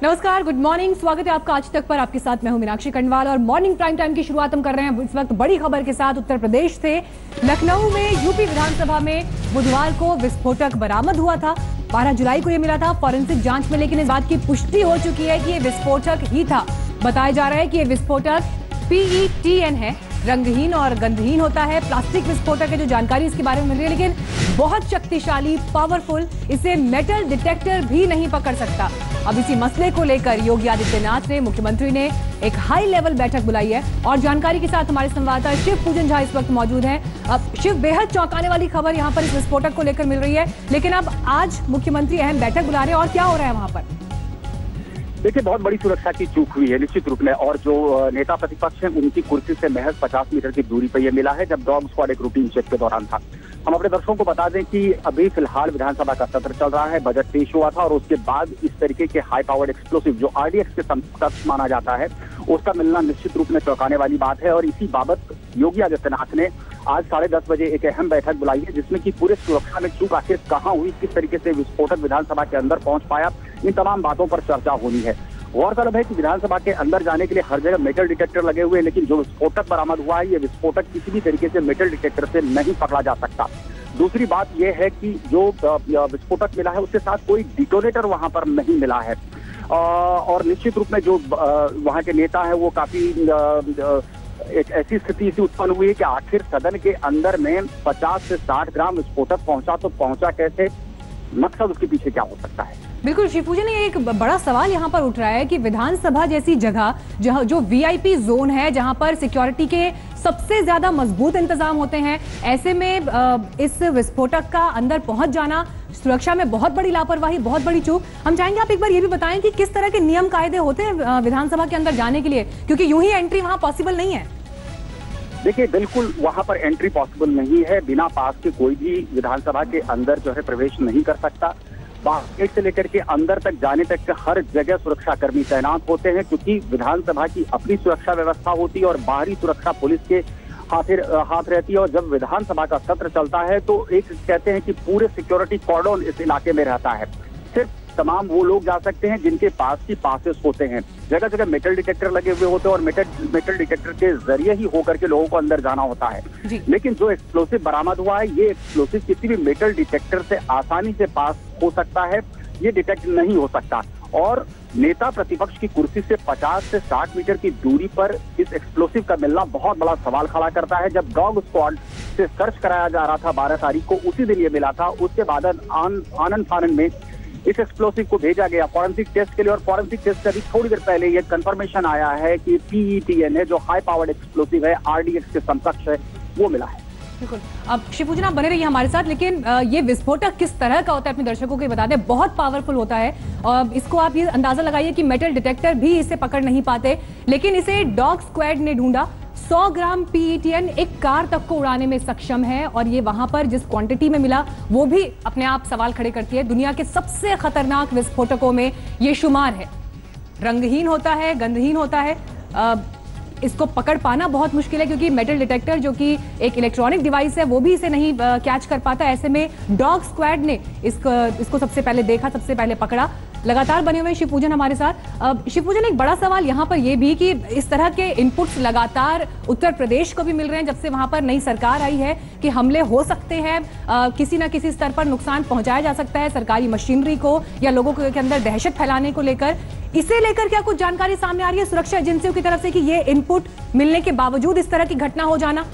नमस्कार, good morning. स्वागत है आपका आज तक पर। आपके साथ मैं हूं मीनाक्षी खंडवाल और मॉर्निंग प्राइम टाइम की शुरुआत हम कर रहे हैं इस वक्त बड़ी खबर के साथ। उत्तर प्रदेश से लखनऊ में यूपी विधानसभा में बुधवार को विस्फोटक बरामद हुआ था। 12 जुलाई को यह मिला था फॉरेंसिक जांच में, लेकिन इस बात की पुष्टि हो चुकी है कि यह विस्फोटक ही था। बताया जा रहा है कि यह विस्फोटक PETN है, रंगहीन और गंधहीन होता है। प्लास्टिक विस्फोटक है, जो जानकारी इसके बारे में मिल रही है, लेकिन बहुत शक्तिशाली, पावरफुल, इसे मेटल डिटेक्टर भी नहीं पकड़ सकता। अब इसी मसले को लेकर योगी आदित्यनाथ ने, मुख्यमंत्री ने एक हाई लेवल बैठक बुलाई है और जानकारी के साथ हमारे संवाददाता शिव पूजन झा इस वक्त मौजूद हैं। अब शिव, बेहद चौंकाने वाली खबर यहाँ पर इस विस्फोटक को लेकर मिल रही है, लेकिन अब आज मुख्यमंत्री अहम बैठक बुला रहे हैं और क्या हो रहा है वहां पर? देखिए, बहुत बड़ी सुरक्षा की चूक हुई है निश्चित रूप में, और जो नेता प्रतिपक्ष हैं उनकी कुर्सी से महज 50 मीटर की दूरी पर यह मिला है, जब डॉग स्क्वाड एक रूटीन चेक के दौरान था। हम अपने दर्शकों को बता दें कि अभी फिलहाल विधानसभा का सत्र चल रहा है, बजट पेश हुआ था और उसके बाद इस तरीके के हाई पावर्ड एक्सप्लोसिव जो RDX के समकक्ष माना जाता है, उसका मिलना निश्चित रूप में चौंकाने वाली बात है। और इसी बाबत योगी आदित्यनाथ ने आज 10:30 बजे एक अहम बैठक बुलाई है, जिसमें कि पूरे सुरक्षा में चूक आखिर कहाँ हुई, किस तरीके से विस्फोटक विधानसभा के अंदर पहुंच पाया, इन तमाम बातों पर चर्चा होनी है। गौरतलब है कि विधानसभा के अंदर जाने के लिए हर जगह मेटल डिटेक्टर लगे हुए हैं, लेकिन जो विस्फोटक बरामद हुआ है, ये विस्फोटक किसी भी तरीके से मेटल डिटेक्टर से नहीं पकड़ा जा सकता। दूसरी बात यह है कि जो विस्फोटक मिला है उसके साथ कोई डिटोनेटर वहां पर नहीं मिला है, और निश्चित रूप में जो वहां के नेता है वो काफी एक ऐसी स्थिति से उत्पन्न हुई है कि आखिर सदन के अंदर में 50 से 60 ग्राम विस्फोटक पहुंचा, तो पहुंचा कैसे, मकसद उसके पीछे क्या हो सकता है? बिल्कुल शिवपूजन, ने एक बड़ा सवाल यहाँ पर उठ रहा है कि विधानसभा जैसी जगह जहाँ जो VIP जोन है, जहाँ पर सिक्योरिटी के सबसे ज्यादा मजबूत इंतजाम होते हैं, ऐसे में इस विस्फोटक का अंदर पहुंच जाना, सुरक्षा में बहुत बड़ी लापरवाही, बहुत बड़ी चूक। हम चाहेंगे आप एक बार ये भी बताएं कि किस तरह के नियम कायदे होते हैं विधानसभा के अंदर जाने के लिए, क्योंकि यूं ही एंट्री वहां पॉसिबल नहीं है। देखिए, बिल्कुल वहां पर एंट्री पॉसिबल नहीं है। बिना पास के कोई भी विधानसभा के अंदर जो है प्रवेश नहीं कर सकता। बाहर गेट से लेकर के अंदर तक जाने तक हर जगह सुरक्षा कर्मी तैनात होते हैं, क्योंकि विधानसभा की अपनी सुरक्षा व्यवस्था होती है और बाहरी सुरक्षा पुलिस के हाथ रहती है। और जब विधानसभा का सत्र चलता है तो एक कहते हैं कि पूरे सिक्योरिटी कॉर्डन इस इलाके में रहता है। सिर्फ तमाम वो लोग जा सकते हैं जिनके पास की पासेस होते हैं। जगह जगह मेटल डिटेक्टर लगे हुए होते हैं और मेटल डिटेक्टर के जरिए ही होकर के लोगों को अंदर जाना होता है। लेकिन जो एक्सप्लोसिव बरामद हुआ है, ये एक्सप्लोसिव किसी भी मेटल डिटेक्टर से आसानी से पास हो सकता है, ये डिटेक्ट नहीं हो सकता। और नेता प्रतिपक्ष की कुर्सी से 50 से 60 मीटर की दूरी पर इस एक्सप्लोसिव का मिलना बहुत बड़ा सवाल खड़ा करता है। जब डॉग स्क्वाड से सर्च कराया जा रहा था 12 तारीख को, उसी दिन ये मिला था। उसके बाद आनन फानन में इस एक्सप्लोसिव को भेजा गया फॉरेंसिक टेस्ट के लिए, और फॉरेंसिक टेस्ट से अभी थोड़ी देर पहले ये कंफर्मेशन आया है कि PETN है, जो हाई पावर्ड एक्सप्लोसिव है, RDX के समकक्ष है, वो मिला है। बिल्कुल। अब शिवपूजन, आप बने रहिए हमारे साथ, लेकिन ये विस्फोटक किस तरह का होता है अपने दर्शकों को बता दें। बहुत पावरफुल होता है और इसको आप ये अंदाजा लगाइए कि मेटल डिटेक्टर भी इसे पकड़ नहीं पाते, लेकिन इसे डॉग स्क्वाड ने ढूंढा। 100 ग्राम PETN एक कार तक को उड़ाने में सक्षम है, और ये वहां पर जिस क्वांटिटी में मिला वो भी अपने आप सवाल खड़े करती है। दुनिया के सबसे खतरनाक विस्फोटकों में ये शुमार है। रंगहीन होता है, गंधहीन होता है, इसको पकड़ पाना बहुत मुश्किल है, क्योंकि मेटल डिटेक्टर जो कि एक इलेक्ट्रॉनिक डिवाइस है वो भी इसे नहीं कैच कर पाता। ऐसे में डॉग स्क्वाड ने इसको सबसे पहले देखा, सबसे पहले पकड़ा। लगातार बने हुए शिवपूजन हमारे साथ। शिवपूजन, एक बड़ा सवाल यहाँ पर यह भी कि इस तरह के इनपुट्स लगातार उत्तर प्रदेश को भी मिल रहे हैं जब से वहां पर नई सरकार आई है, कि हमले हो सकते हैं, किसी न किसी स्तर पर नुकसान पहुंचाया जा सकता है सरकारी मशीनरी को या लोगों के अंदर दहशत फैलाने को लेकर। इसे लेकर क्या कुछ जानकारी सामने आ रही है सुरक्षा एजेंसियों की तरफ से कि ये इनपुट मिलने के बावजूद इस तरह की घटना हो जाना?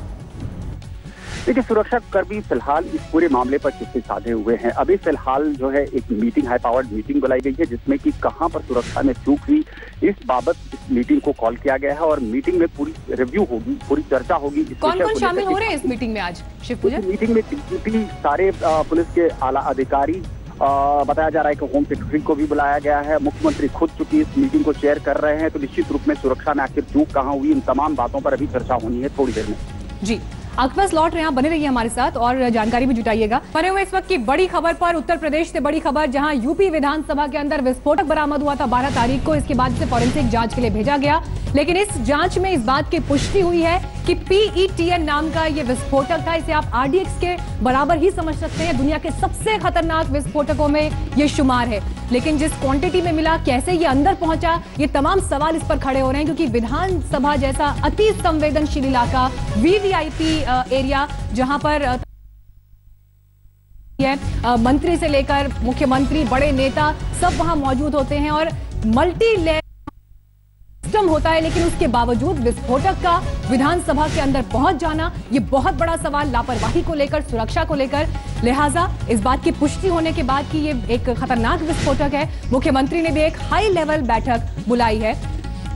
देखिए, सुरक्षा कर्मी फिलहाल इस पूरे मामले पर चिट्ठी साधे हुए हैं। अभी फिलहाल जो है एक मीटिंग, हाई पावर्ड मीटिंग बुलाई गई है, जिसमें कि कहां पर सुरक्षा में चूक हुई इस बाबत इस मीटिंग को कॉल किया गया है, और मीटिंग में पूरी रिव्यू होगी, पूरी चर्चा होगी। कौन कौन शामिल हो रहे हैं इस मीटिंग में आज शिवपूजन? मीटिंग में DGP, सारे पुलिस के आला अधिकारी, बताया जा रहा है कि होम सेक्रेटरी को भी बुलाया गया है। मुख्यमंत्री खुद चूंकि इस मीटिंग को चेयर कर रहे हैं, तो निश्चित रूप में सुरक्षा में आखिर चूक कहाँ हुई, इन तमाम बातों पर अभी चर्चा होनी है थोड़ी देर में। जी, आपके पास लौट रहे हैं, आप बने रहिए हमारे साथ और जानकारी भी जुटाइएगा। बने हुए इस वक्त की बड़ी खबर पर, उत्तर प्रदेश से बड़ी खबर, जहां यूपी विधानसभा के अंदर विस्फोटक बरामद हुआ था 12 तारीख को। इसके बाद इसे फॉरेंसिक जांच के लिए भेजा गया, लेकिन इस जांच में इस बात की पुष्टि हुई है कि PETN नाम का ये विस्फोटक था। इसे आप RDX के बराबर ही समझ सकते हैं। दुनिया के सबसे खतरनाक विस्फोटकों में ये शुमार है। लेकिन जिस क्वांटिटी में मिला, कैसे ये अंदर पहुंचा, ये तमाम सवाल इस पर खड़े हो रहे हैं, क्योंकि विधानसभा जैसा अति संवेदनशील इलाका, VVIP एरिया, जहां पर मंत्री से लेकर मुख्यमंत्री, बड़े नेता सब वहां मौजूद होते हैं और मल्टी लेयर सिस्टम होता है। लेकिन उसके बावजूद विस्फोटक का विधानसभा के अंदर पहुंच जाना, ये बहुत बड़ा सवाल, लापरवाही को लेकर, सुरक्षा को लेकर। लिहाजा इस बात की पुष्टि होने के बाद कि ये एक खतरनाक विस्फोटक है, मुख्यमंत्री ने भी एक हाई लेवल बैठक बुलाई है।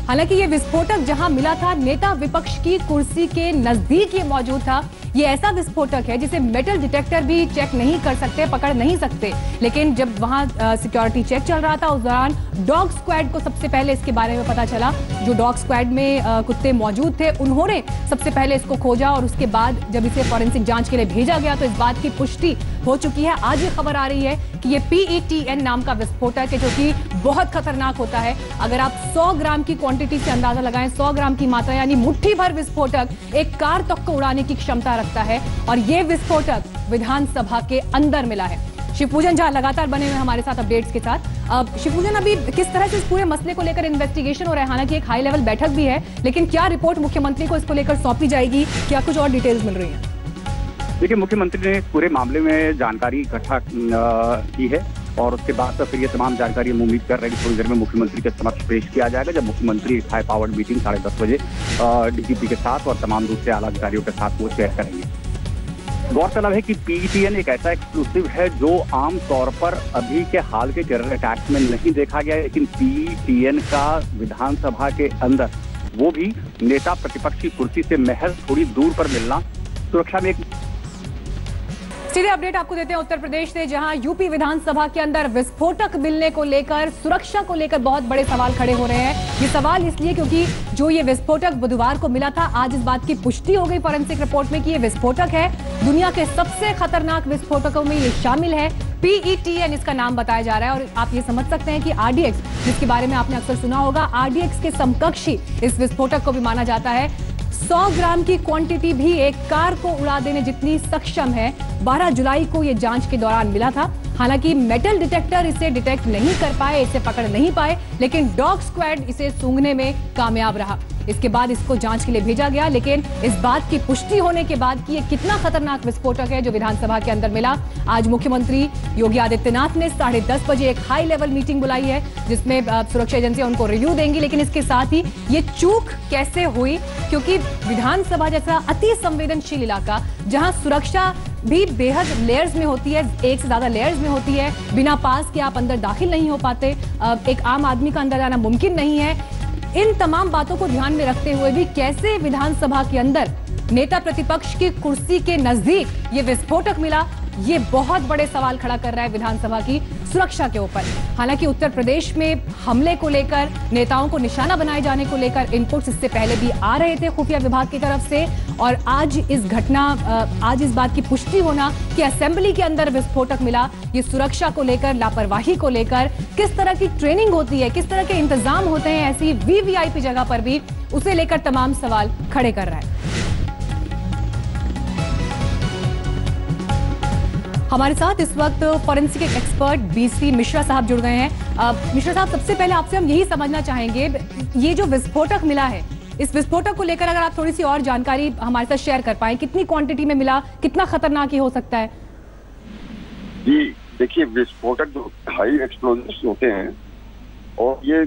हालांकि ये विस्फोटक जहां मिला था, नेता विपक्ष की कुर्सी के नजदीक ये मौजूद था। ये ऐसा विस्फोटक है जिसे मेटल डिटेक्टर भी चेक नहीं कर सकते, पकड़ नहीं सकते। लेकिन जब वहां सिक्योरिटी चेक चल रहा था, उस दौरान डॉग स्क्वाड को सबसे पहले इसके बारे में पता चला। जो डॉग स्क्वाड में कुत्ते मौजूद थे, उन्होंने सबसे पहले इसको खोजा और उसके बाद जब इसे फॉरेंसिक जांच के लिए भेजा गया तो इस बात की पुष्टि हो चुकी है। आज ये खबर आ रही है कि ये PETN नाम का विस्फोटक है, जो कि बहुत खतरनाक होता है। अगर आप 100 ग्राम की क्वांटिटी से अंदाजा लगाएं, 100 ग्राम की मात्रा यानी मुट्ठी भर विस्फोटक एक कार तक को उड़ाने की क्षमता रखता है। और ये विस्फोटक विधानसभा के अंदर मिला है। शिवपूजन झा लगातार बने हुए हमारे साथ अपडेट्स के साथ। शिवपूजन, अभी किस तरह से इस पूरे मसले को लेकर इन्वेस्टिगेशन हो रहा है? हालांकि एक हाई लेवल बैठक भी है, लेकिन क्या रिपोर्ट मुख्यमंत्री को इसको लेकर सौंपी जाएगी? क्या कुछ और डिटेल्स मिल रही हैं? देखिए, मुख्यमंत्री ने पूरे मामले में जानकारी इकट्ठा की है और उसके बाद तो फिर ये तमाम जानकारी हम उम्मीद कर रहे हैं कि थोड़ी देर में मुख्यमंत्री के समक्ष पेश किया जाएगा, जब मुख्यमंत्री हाई पावर्ड मीटिंग 10:30 बजे DGP के साथ और तमाम दूसरे आला अधिकारियों के साथ वो शेयर करेंगे। गौरतलब है कि PETN एक ऐसा एक्सप्लोसिव है जो आम तौर पर अभी के हाल के टेरर अटैक्स में नहीं देखा गया, लेकिन PETN का विधानसभा के अंदर, वो भी नेता प्रतिपक्ष की कुर्सी से महज थोड़ी दूर पर मिलना, सुरक्षा में एक सीधे अपडेट आपको देते हैं उत्तर प्रदेश से, जहां यूपी विधानसभा के अंदर विस्फोटक मिलने को लेकर, सुरक्षा को लेकर बहुत बड़े सवाल खड़े हो रहे हैं। ये सवाल इसलिए क्योंकि जो ये विस्फोटक बुधवार को मिला था, आज इस बात की पुष्टि हो गई फॉरेंसिक रिपोर्ट में कि ये विस्फोटक है। दुनिया के सबसे खतरनाक विस्फोटकों में ये शामिल है। PETN इसका नाम बताया जा रहा है और आप ये समझ सकते हैं कि RDX, जिसके बारे में आपने अक्सर सुना होगा, RDX के समकक्षी इस विस्फोटक को भी माना जाता है। 100 ग्राम की क्वांटिटी भी एक कार को उड़ा देने जितनी सक्षम है। 12 जुलाई को यह जांच के दौरान मिला था। हालांकि मेटल डिटेक्टर इसे डिटेक्ट नहीं कर पाए, इसे पकड़ नहीं पाए, लेकिन डॉग स्क्वाड इसे सूंघने में कामयाब रहा। इसके बाद इसको जांच के लिए भेजा गया, लेकिन इस बात की पुष्टि होने के बाद कि ये कितना खतरनाक विस्फोटक है जो विधानसभा के अंदर मिला, आज मुख्यमंत्री योगी आदित्यनाथ ने 10:30 बजे एक हाई लेवल मीटिंग बुलाई है, जिसमें सुरक्षा एजेंसियां उनको रिव्यू देंगी। लेकिन इसके साथ ही ये चूक कैसे हुई, क्योंकि विधानसभा जैसा अति संवेदनशील इलाका, जहां सुरक्षा भी बेहद लेयर्स में होती है, एक से ज्यादा लेयर्स में होती है, बिना पास के आप अंदर दाखिल नहीं हो पाते, एक आम आदमी का अंदर जाना मुमकिन नहीं है। इन तमाम बातों को ध्यान में रखते हुए भी कैसे विधानसभा के अंदर नेता प्रतिपक्ष की कुर्सी के नजदीक ये विस्फोटक मिला, ये बहुत बड़े सवाल खड़ा कर रहा है विधानसभा की सुरक्षा के ऊपर। हालांकि उत्तर प्रदेश में हमले को लेकर, नेताओं को निशाना बनाए जाने को लेकर इनपुट्स इससे पहले भी आ रहे थे खुफिया विभाग की तरफ से, और आज इस बात की पुष्टि होना कि असेंबली के अंदर विस्फोटक मिला, ये सुरक्षा को लेकर, लापरवाही को लेकर, किस तरह की ट्रेनिंग होती है, किस तरह के इंतजाम होते हैं ऐसी VVIP जगह पर भी, उसे लेकर तमाम सवाल खड़े कर रहा है। हमारे साथ इस वक्त फॉरेंसिक एक्सपर्ट BC मिश्रा साहब जुड़ गए हैं। मिश्रा साहब, सबसे पहले आपसे हम यही समझना चाहेंगे, ये जो विस्फोटक मिला है, इस विस्फोटक को लेकर अगर आप थोड़ी सी और जानकारी हमारे साथ शेयर कर पाएं, कितनी क्वांटिटी में मिला, कितना खतरनाक ये हो सकता है? जी देखिए, विस्फोटक जो हाई एक्सप्लोजिव्स होते हैं और ये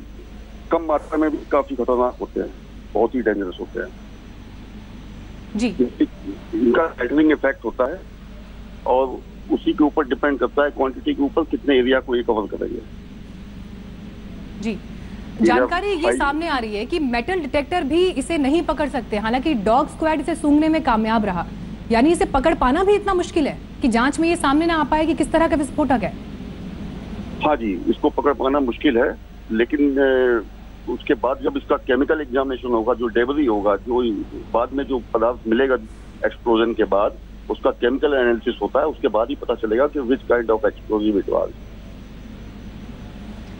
कम मात्रा में भी काफी खतरनाक होते हैं, बहुत ही डेंजरस होते हैं जी। इनका राइटनिंग इफेक्ट होता है और उसी के ऊपर डिपेंड करता है, क्वांटिटी के ऊपर, कितने एरिया को ये कवर करेंगे। जी, जानकारी ये सामने आ रही है कि मेटल डिटेक्टर भी इसे नहीं पकड़ सकते, हालांकि डॉग स्क्वाड इसे सूंघने में कामयाब रहा। यानी इसे पकड़ पाना भी इतना मुश्किल है कि जांच में ये सामने ना आ पाए कि किस तरह का विस्फोटक है। हाँ जी, इसको पकड़ पाना मुश्किल है, लेकिन उसके बाद जब इसका केमिकल एग्जामिनेशन होगा, जो डेबरी होगा, जो बाद में जो पदार्थ मिलेगा एक्सप्लोजन के बाद, उसका केमिकल एनालिसिस होता है, उसके बाद ही पता चलेगा कि which kind of explosive it was.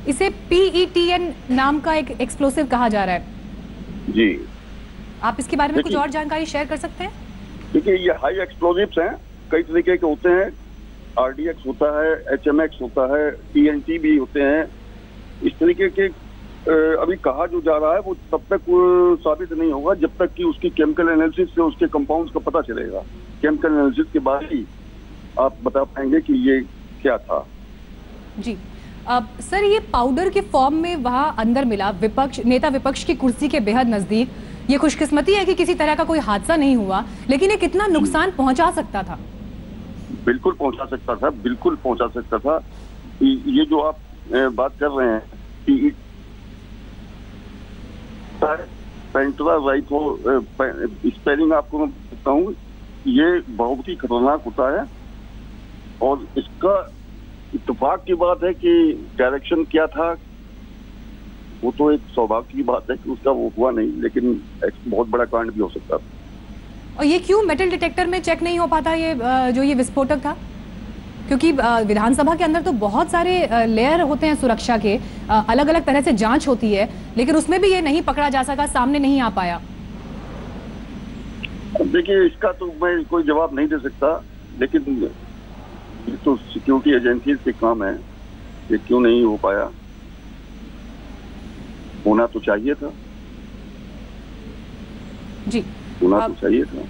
इसे PETN नाम का एक एक्सप्लोसिव कहा जा रहा है जी। आप इसके बारे में कुछ और जानकारी शेयर कर सकते हैं? देखिए, ये हाई एक्सप्लोजिव्स हैं, कई तरीके के होते हैं। RDX होता है, HMX होता है, TNT भी होते हैं। इस तरीके के अभी कहा जो जा रहा है वो तब तक साबित नहीं होगा जब तक कि उसकी केमिकल एनालिसिस से उसके कंपाउंड्स का पता चलेगा। केमिकल एनालिसिस के बाद ही आप बता पाएंगे कि ये क्या था। जी सर, ये पाउडर के फॉर्म में वहां अंदर मिला, नेता विपक्ष की कुर्सी के बेहद नजदीक। ये खुशकिस्मती है कि किसी तरह का कोई हादसा नहीं हुआ, लेकिन ये कितना नुकसान पहुंचा सकता था? बिल्कुल पहुंचा सकता था, बिल्कुल पहुंचा सकता था। ये जो आप बात कर रहे हैं कि पेंटोराज़ाइट स्पेलिंग आपको मैं बताता हूँ, ये बहुत ही खतरनाक होता है और इसका इत्तेफाक की बात है कि डायरेक्शन क्या था वो तो एक सौभाग्य की बात है कि उसका वो हुआ नहीं, लेकिन एक बहुत बड़ा कांड भी हो सकता था। और ये क्यों मेटल डिटेक्टर में चेक नहीं हो पाता ये जो ये विस्फोटक था? क्योंकि विधानसभा के अंदर तो बहुत सारे लेयर होते हैं सुरक्षा के, अलग अलग तरह से जांच होती है, लेकिन उसमें भी ये नहीं पकड़ा जा सका, सामने नहीं आ पाया। देखिए, इसका तो मैं कोई जवाब नहीं दे सकता, लेकिन ये तो सिक्योरिटी एजेंसी के काम है, ये क्यों नहीं हो पाया। होना तो चाहिए था जी, होना तो चाहिए था।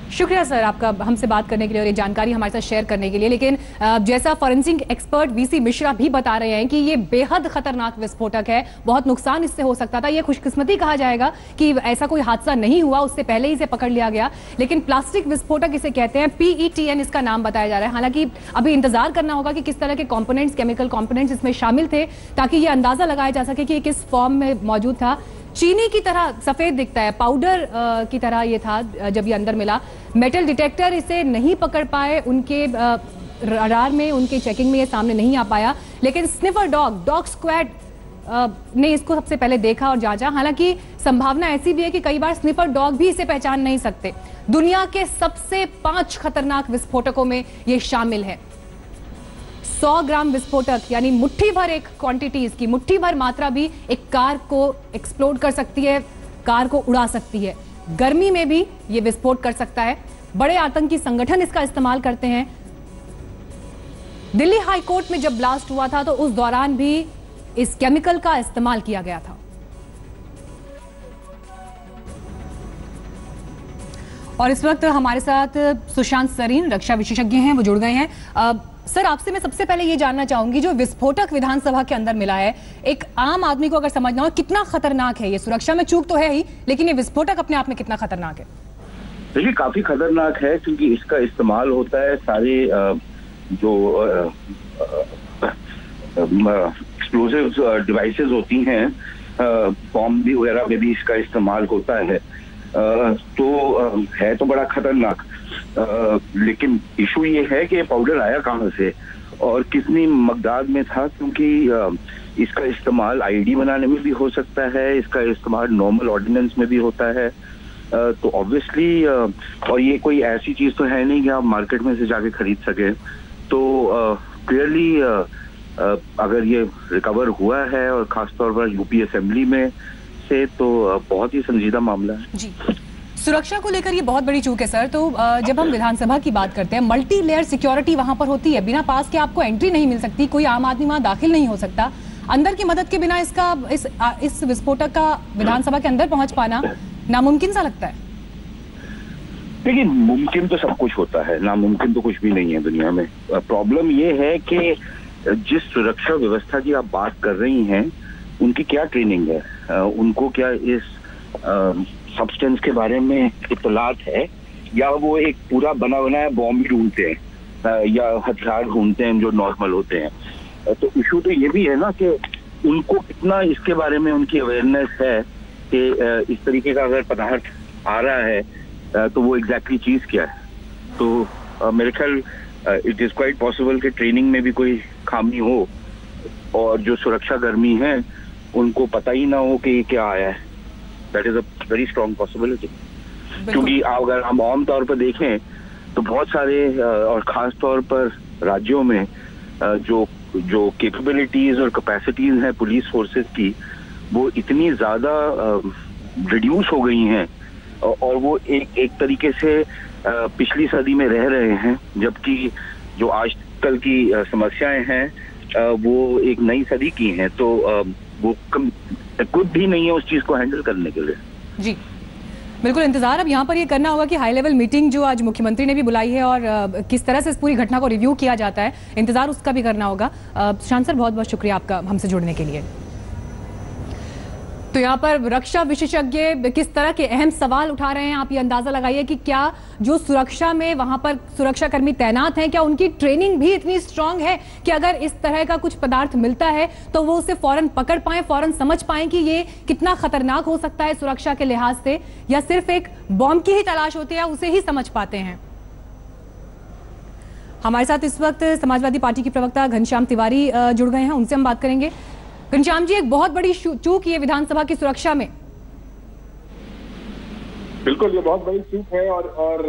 शुक्रिया सर आपका हमसे बात करने के लिए और ये जानकारी हमारे साथ शेयर करने के लिए। लेकिन जैसा फॉरेंसिक एक्सपर्ट VC मिश्रा भी बता रहे हैं कि ये बेहद खतरनाक विस्फोटक है, बहुत नुकसान इससे हो सकता था। ये खुशकिस्मती कहा जाएगा कि ऐसा कोई हादसा नहीं हुआ, उससे पहले ही इसे पकड़ लिया गया। लेकिन प्लास्टिक विस्फोटक इसे कहते हैं, PETN इसका नाम बताया जा रहा है। हालांकि अभी इंतजार करना होगा कि किस तरह के कॉम्पोनेंट्स, केमिकल कॉम्पोनेंट्स इसमें शामिल थे, ताकि ये अंदाजा लगाया जा सके कि किस फॉर्म में मौजूद था। चीनी की तरह सफेद दिखता है, पाउडर की तरह ये था जब ये अंदर मिला। मेटल डिटेक्टर इसे नहीं पकड़ पाए, उनके रडार में, उनके चेकिंग में ये सामने नहीं आ पाया, लेकिन स्निफर डॉग स्क्वाड ने इसको सबसे पहले देखा और जांचा। हालांकि संभावना ऐसी भी है कि कई बार स्निफर डॉग भी इसे पहचान नहीं सकते। दुनिया के सबसे 5 खतरनाक विस्फोटकों में ये शामिल है। 100 ग्राम विस्फोटक यानी मुट्ठी भर, एक क्वांटिटी इसकी मुट्ठी भर मात्रा भी एक कार को एक्सप्लोड कर सकती है, कार को उड़ा सकती है। गर्मी में भी ये विस्फोट कर सकता है। बड़े आतंकी संगठन इसका इस्तेमाल करते हैं। दिल्ली हाई कोर्ट में जब ब्लास्ट हुआ था तो उस दौरान भी इस केमिकल का इस्तेमाल किया गया था। और इस वक्त हमारे साथ सुशांत सरीन, रक्षा विशेषज्ञ हैं, वो जुड़ गए हैं। सर, आपसे मैं सबसे पहले ये जानना चाहूंगी, जो विस्फोटक विधानसभा के अंदर मिला है, एक आम आदमी को अगर समझना हो कितना खतरनाक है ये? सुरक्षा में चूक तो है ही, लेकिन ये विस्फोटक अपने आप में कितना खतरनाक है? देखिए, काफी खतरनाक है, क्योंकि इसका इस्तेमाल होता है सारे जो एक्सप्लोसिव डिवाइसेस होती हैं, बॉम्ब वगैरह में भी इसका इस्तेमाल होता है। तो है तो बड़ा खतरनाक, लेकिन इशू ये है कि पाउडर आया कहाँ से और कितनी मकदार में था, क्योंकि इसका इस्तेमाल IED बनाने में भी हो सकता है, इसका इस्तेमाल नॉर्मल ऑर्डिनेंस में भी होता है। तो ऑब्वियसली, और ये कोई ऐसी चीज तो है नहीं कि आप मार्केट में से जाके खरीद सके। तो क्लियरली अगर ये रिकवर हुआ है और खासतौर पर UP असेंबली में से, तो बहुत ही संजीदा मामला है जी। सुरक्षा को लेकर ये बहुत बड़ी चूक है सर। तो जब हम विधानसभा की बात करते हैं, मल्टी लेयर सिक्योरिटी वहां पर होती है, बिना पास के आपको एंट्री नहीं मिल सकती, कोई आम आदमी वहां दाखिल नहीं हो सकता। अंदर की मदद के बिना इस विस्फोटक का विधानसभा के अंदर पहुंच पाना नामुमकिन सा लगता है। देखिए, मुमकिन तो सब कुछ होता है, नामुमकिन तो कुछ भी नहीं है दुनिया में। प्रॉब्लम ये है कि जिस सुरक्षा व्यवस्था की आप बात कर रही हैं, उनकी क्या ट्रेनिंग है, उनको क्या इस सब्सटेंस के बारे में इत्तलात है, या वो एक पूरा बना बनाया बॉम्ब ही ढूंढते हैं या हथियार ढूंढते हैं जो नॉर्मल होते हैं। तो इशू तो ये भी है ना कि उनको कितना इसके बारे में उनकी अवेयरनेस है कि इस तरीके का अगर पदार्थ आ रहा है तो वो एग्जैक्टली चीज क्या है। तो मेरे ख्याल इट इज क्वाइट पॉसिबल कि ट्रेनिंग में भी कोई खामी हो और जो सुरक्षा कर्मी है उनको पता ही ना हो कि ये क्या आया है। That is a very strong possibility, क्योंकि अगर हम आम तौर पर देखें तो बहुत सारे और खास तौर पर राज्यों में जो कैपेबिलिटीज और कैपेसिटीज हैं पुलिस फोर्सेस की, वो इतनी ज्यादा रिड्यूस हो गई हैं और वो एक तरीके से पिछली सदी में रह रहे हैं, जबकि जो आजकल की समस्याएं हैं वो एक नई सदी की हैं, तो वो कुछ भी नहीं है उस चीज को हैंडल करने के लिए। जी बिल्कुल, इंतजार अब यहाँ पर ये करना होगा कि हाई लेवल मीटिंग जो आज मुख्यमंत्री ने भी बुलाई है और किस तरह से इस पूरी घटना को रिव्यू किया जाता है, इंतजार उसका भी करना होगा। शांत सर, बहुत बहुत शुक्रिया आपका हमसे जुड़ने के लिए। तो यहाँ पर रक्षा विशेषज्ञ किस तरह के अहम सवाल उठा रहे हैं, आप ये अंदाजा लगाइए कि क्या जो सुरक्षा में वहां पर सुरक्षा कर्मी तैनात हैं, क्या उनकी ट्रेनिंग भी इतनी स्ट्रांग है कि अगर इस तरह का कुछ पदार्थ मिलता है तो वो उसे फौरन पकड़ पाएं, फौरन समझ पाएं कि ये कितना खतरनाक हो सकता है सुरक्षा के लिहाज से, या सिर्फ एक बॉम्ब की ही तलाश होती है, उसे ही समझ पाते हैं। हमारे साथ इस वक्त समाजवादी पार्टी के प्रवक्ता घनश्याम तिवारी जुड़ गए हैं, उनसे हम बात करेंगे। घनश्याम जी, एक बहुत बड़ी चूक ये विधानसभा की सुरक्षा में। बिल्कुल, ये बहुत बड़ी चूक है और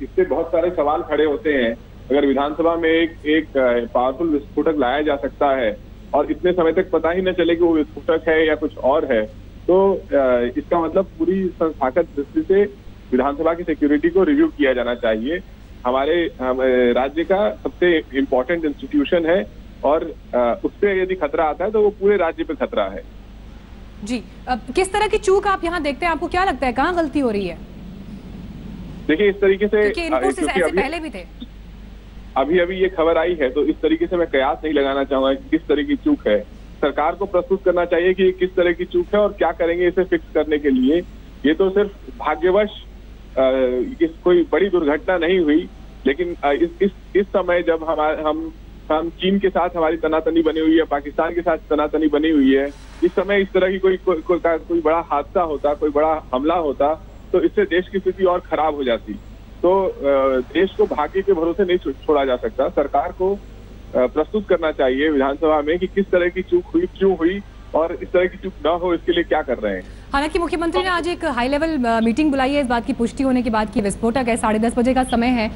इससे बहुत सारे सवाल खड़े होते हैं। अगर विधानसभा में एक पावरफुल विस्फोटक लाया जा सकता है और इतने समय तक पता ही न चले कि वो विस्फोटक है या कुछ और है, तो इसका मतलब पूरी संस्थागत दृष्टि से विधानसभा की सिक्योरिटी को रिव्यू किया जाना चाहिए। हमारे राज्य का सबसे इम्पोर्टेंट इंस्टीट्यूशन है और उससे यदि खतरा आता है तो वो पूरे राज्य पे खतरा है। जी, किस तरह की चूक आप यहाँ देखते हैं, आपको क्या लगता है कहाँ गलती हो रही है? देखिए, इस तरीके से ऐसे पहले भी थे, अभी ये खबर आई है, तो इस तरीके से मैं कयास नहीं लगाना चाहूंगा कि किस तरह की चूक है। सरकार को प्रस्तुत करना चाहिए कि किस तरह की चूक है और क्या करेंगे इसे फिक्स करने के लिए। ये तो सिर्फ भाग्यवश कोई बड़ी दुर्घटना नहीं हुई, लेकिन इस समय जब हम चीन के साथ हमारी तनातनी बनी हुई है, पाकिस्तान के साथ तनातनी बनी हुई है, इस समय इस तरह की कोई बड़ा हादसा होता, कोई बड़ा हमला होता, तो इससे देश की स्थिति और खराब हो जाती। तो देश को भाग्य के भरोसे नहीं छोड़ा जा सकता। सरकार को प्रस्तुत करना चाहिए विधानसभा में कि किस तरह की चूक हुई, क्यों हुई और इस तरह की चूक न हो इसके लिए क्या कर रहे हैं। हालांकि मुख्यमंत्री ने आज एक हाई लेवल मीटिंग बुलाई है इस बात की पुष्टि होने के बाद कि विस्फोटक है, 10:30 बजे का समय है।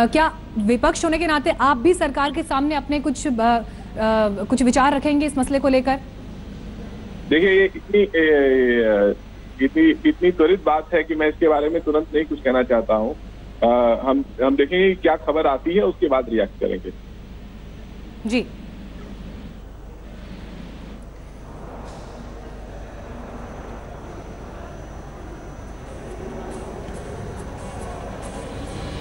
क्या विपक्ष होने के नाते आप भी सरकार के सामने अपने कुछ विचार रखेंगे इस मसले को लेकर? देखिए, ये इतनी त्वरित बात है कि मैं इसके बारे में तुरंत नहीं कुछ कहना चाहता हूँ। हम देखेंगे क्या खबर आती है, उसके बाद रिएक्ट करेंगे। जी,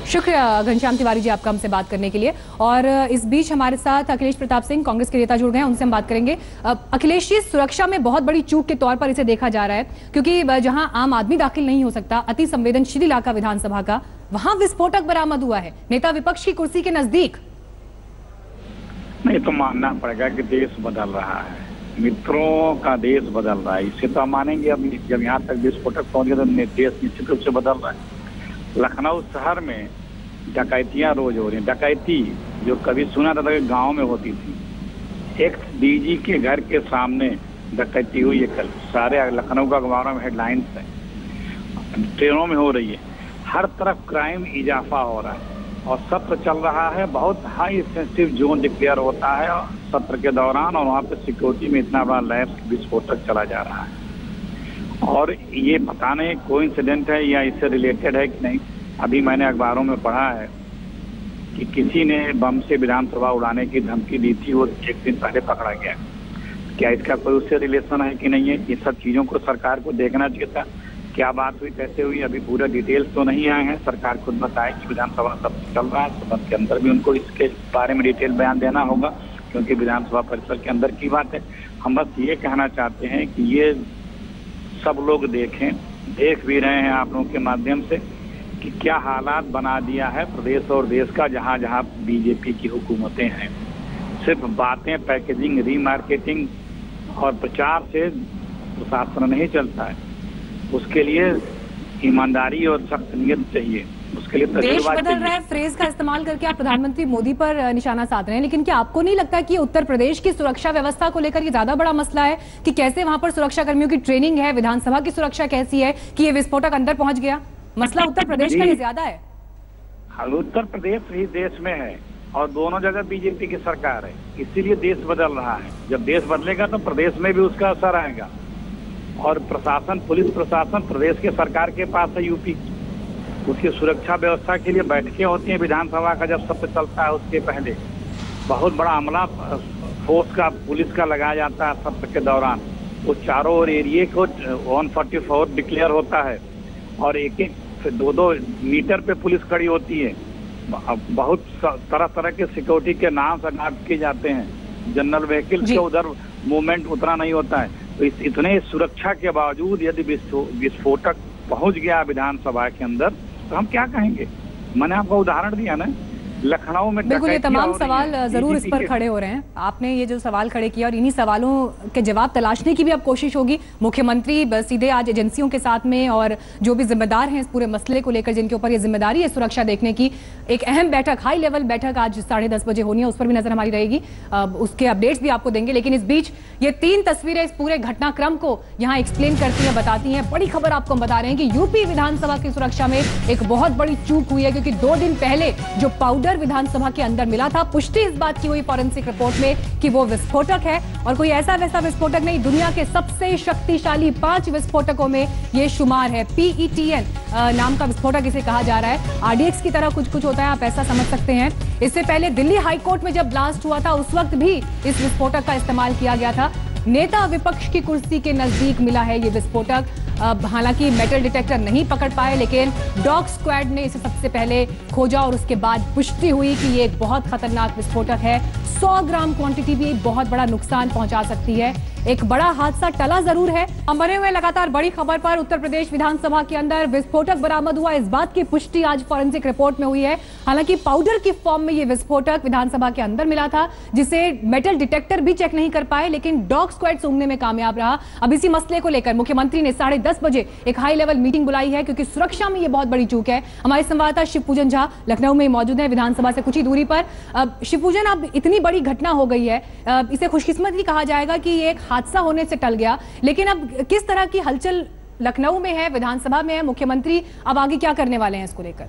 शुक्रिया घनश्याम तिवारी जी आपका हमसे बात करने के लिए। और इस बीच हमारे साथ अखिलेश प्रताप सिंह कांग्रेस के नेता जुड़ गए हैं, उनसे हम बात करेंगे। अखिलेश जी, सुरक्षा में बहुत बड़ी चूक के तौर पर इसे देखा जा रहा है, क्योंकि जहां आम आदमी दाखिल नहीं हो सकता, अति संवेदनशील इलाका विधानसभा का, वहां विस्फोटक बरामद हुआ है नेता विपक्ष की कुर्सी के नजदीक। नहीं तो मानना पड़ेगा कि देश बदल रहा है, मित्रों का देश बदल रहा है। इसे तो मानेंगे। अब जब यहाँ तक विस्फोटक पहुंच गया तो देश निश्चित रूप से बदल रहा है। लखनऊ शहर में डकैतियां रोज हो रही हैं। डकैती जो कभी सुना था कि गांव में होती थी, एक डीजी के घर के सामने डकैती हुई है कल। सारे लखनऊ का अखबारों में हेडलाइंस है, ट्रेनों में हो रही है। हर तरफ क्राइम इजाफा हो रहा है और सत्र चल रहा है। बहुत हाई सेंसिटिव जोन डिक्लेयर होता है सत्र के दौरान, और वहाँ पे सिक्योरिटी में इतना बड़ा लैप्स विस्फोटक चला जा रहा है। और ये पता नहीं कोइंसिडेंट है या इससे रिलेटेड है कि नहीं। अभी मैंने अखबारों में पढ़ा है कि किसी ने बम से विधानसभा उड़ाने की धमकी दी थी, वो एक दिन पहले पकड़ा गया। क्या इसका कोई उससे रिलेशन है कि नहीं है? ये सब चीज़ों को सरकार को देखना चाहिए था। क्या बात हुई, कैसे हुई, अभी पूरा डिटेल्स तो नहीं आए हैं। सरकार खुद बताए कि विधानसभा सब चल रहा है, सदन के अंदर भी उनको इसके बारे में डिटेल बयान देना होगा, क्योंकि विधानसभा परिसर के अंदर की बात है। हम बस ये कहना चाहते हैं कि ये सब लोग देखें, देख भी रहे हैं आप लोगों के माध्यम से कि क्या हालात बना दिया है प्रदेश और देश का, जहाँ जहाँ बीजेपी की हुकूमतें हैं। सिर्फ बातें, पैकेजिंग, रीमार्केटिंग और प्रचार से प्रशासन नहीं चलता है। उसके लिए ईमानदारी और सख्त नियत चाहिए। उसके लिए देश बदल रहा है फ्रेज का इस्तेमाल करके आप प्रधानमंत्री मोदी पर निशाना साध रहे हैं, लेकिन क्या आपको नहीं लगता कि उत्तर प्रदेश की सुरक्षा व्यवस्था को लेकर ये ज्यादा बड़ा मसला है कि कैसे वहां पर सुरक्षा कर्मियों की ट्रेनिंग है, विधानसभा की सुरक्षा कैसी है कि ये विस्फोटक अंदर पहुंच गया? मसला उत्तर प्रदेश का ही ज्यादा है। उत्तर प्रदेश ही देश में है और दोनों जगह बीजेपी की सरकार है, इसीलिए देश बदल रहा है। जब देश बदलेगा तो प्रदेश में भी उसका असर आएगा। और प्रशासन, पुलिस प्रशासन प्रदेश के सरकार के पास है यूपी। उसकी सुरक्षा व्यवस्था के लिए बैठकें होती हैं विधानसभा का, जब सत्र चलता है उसके पहले बहुत बड़ा अमला फोर्स का, पुलिस का लगाया जाता है सत्र के दौरान। वो चारों ओर एरिए को 144 डिक्लेयर होता है और एक एक 2-2 मीटर पे पुलिस खड़ी होती है। बहुत तरह तरह के सिक्योरिटी के नाम से गार्ड किए जाते हैं। जनरल व्हीकल के उधर मूवमेंट उतना नहीं होता है। तो इतने सुरक्षा के बावजूद यदि विस्फोटक पहुंच गया विधानसभा के अंदर तो हम क्या कहेंगे? मैंने आपको उदाहरण दिया ना, लखनऊ में बिल्कुल ये तमाम सवाल जरूर इस पर खड़े हो रहे हैं। आपने ये जो सवाल खड़े किया और इन्हीं सवालों के जवाब तलाशने की भी अब कोशिश होगी। मुख्यमंत्री सीधे आज एजेंसियों के साथ में और जो भी जिम्मेदार हैं इस पूरे मसले को लेकर, जिनके ऊपर ये जिम्मेदारी है सुरक्षा देखने की, एक अहम बैठक, हाई लेवल बैठक आज 10:30 बजे होनी है, उस पर भी नजर हमारी रहेगी। उसके अपडेट्स भी आपको देंगे। लेकिन इस बीच ये 3 तस्वीरें इस पूरे घटनाक्रम को यहाँ एक्सप्लेन करती हैं, बताती हैं। बड़ी खबर आपको हम बता रहे हैं कि यूपी विधानसभा की सुरक्षा में एक बहुत बड़ी चूक हुई है, क्योंकि 2 दिन पहले जो पाउडर विधानसभा के अंदर मिला था, पुष्टि इस बात की हुई फॉरेंसिक रिपोर्ट में कि वो विस्फोटक है और कोई ऐसा वैसा विस्फोटक नहीं, दुनिया के सबसे शक्तिशाली 5 विस्फोटकों में ये शुमार है। PETN नाम का विस्फोटक इसे कहा जा रहा है। RDX की तरह कुछ होता है, आप ऐसा समझ सकते हैं। इससे पहले दिल्ली हाईकोर्ट में जब ब्लास्ट हुआ था उस वक्त भी इस विस्फोटक का इस्तेमाल किया गया था। नेता विपक्ष की कुर्सी के नजदीक मिला है ये विस्फोटक। हालांकि मेटल डिटेक्टर नहीं पकड़ पाए, लेकिन डॉग स्क्वाड ने इसे सबसे पहले खोजा और उसके बाद पुष्टि हुई कि ये एक बहुत खतरनाक विस्फोटक है। 100 ग्राम क्वांटिटी भी बहुत बड़ा नुकसान पहुंचा सकती है। एक बड़ा हादसा टला जरूर है। हम बने हुए लगातार बड़ी खबर पर। उत्तर प्रदेश विधानसभा के अंदर विस्फोटक बरामद हुआ, इस बात की पुष्टि आज फॉरेंसिक रिपोर्ट में हुई है। हालांकि पाउडर की फॉर्म में यह विस्फोटक विधानसभा के अंदर मिला था, जिसे मेटल डिटेक्टर भी चेक नहीं कर पाए, लेकिन डॉग स्क्वाड सूंघने में कामयाब रहा। अब इसी मसले को लेकर मुख्यमंत्री ने 10:30 बजे एक हाई लेवल मीटिंग बुलाई है, क्योंकि सुरक्षा में यह बहुत बड़ी चूक है। हमारे संवाददाता शिवपूजन झा लखनऊ में मौजूद है, विधानसभा से कुछ ही दूरी पर। शिवपूजन, अब इतनी बड़ी घटना हो गई है, इसे खुशकिस्मती कहा जाएगा कि ये एक हादसा होने से टल गया, लेकिन अब किस तरह की हलचल लखनऊ में है, विधानसभा में है, मुख्यमंत्री अब आगे क्या करने वाले हैं इसको लेकर?